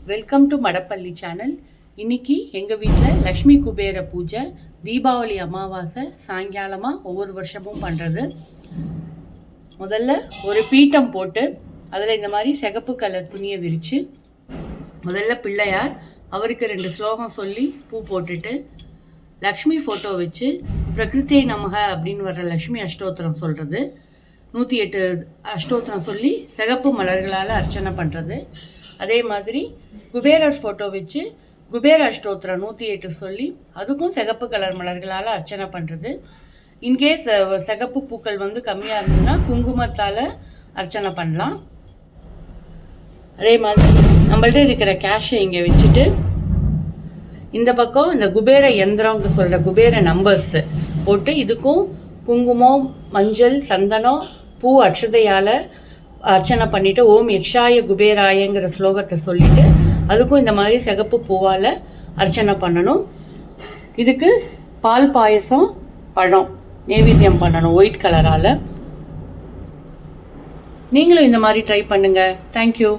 Welcome to மடப்பள்ளி channel. இன்னைக்கு எங்கள் வீட்டில் லக்ஷ்மி குபேர பூஜை தீபாவளி அமாவாசை சாயங்காலமாக ஒவ்வொரு வருஷமும் பண்ணுறது. முதல்ல ஒரு பீட்டம் போட்டு அதில் இந்த மாதிரி சிகப்பு கலர் துணியை விரித்து முதல்ல பிள்ளையார் அவருக்கு 2 ஸ்லோகம் சொல்லி பூ போட்டுட்டு லக்ஷ்மி ஃபோட்டோ வச்சு பிரகிருத்தியை நமக அப்படின்னு வர்ற லக்ஷ்மி அஷ்டோத்திரம் சொல்கிறது, 108 அஷ்டோத்திரம் சொல்லி சிகப்பு மலர்களால் அர்ச்சனை பண்ணுறது. அதே மாதிரி குபேரர் ஃபோட்டோ வச்சு குபேர அஷ்டோத்திரம் 108 சொல்லி அதுக்கும் சிகப்பு கலர் மலர்களால் அர்ச்சனை பண்ணுறது. இன்கேஸ் சிகப்பு பூக்கள் கம்மியாக இருந்ததுன்னா குங்குமத்தால் அர்ச்சனை பண்ணலாம். அதே மாதிரி நம்மள்ட்ட இருக்கிற கேஷை இங்கே வச்சுட்டு இந்த பக்கம் இந்த குபேர யந்திரங்க சொல்கிற குபேர நம்பர்ஸ் போட்டு இதுக்கும் குங்குமம், மஞ்சள், சந்தனம், பூ, அக்ஷதையால் அர்ச்சனை பண்ணிவிட்டு ஓம் யக்ஷாய குபேராயங்கிற ஸ்லோகத்தை சொல்லிவிட்டு அதுக்கும் இந்த மாதிரி சிகப்பு பூவால் அர்ச்சனை பண்ணணும். இதுக்கு பால் பாயசம், பழம் நைவேத்தியம் பண்ணணும் ஒயிட் கலரால். நீங்களும் இந்த மாதிரி ட்ரை பண்ணுங்கள். தேங்க்யூ.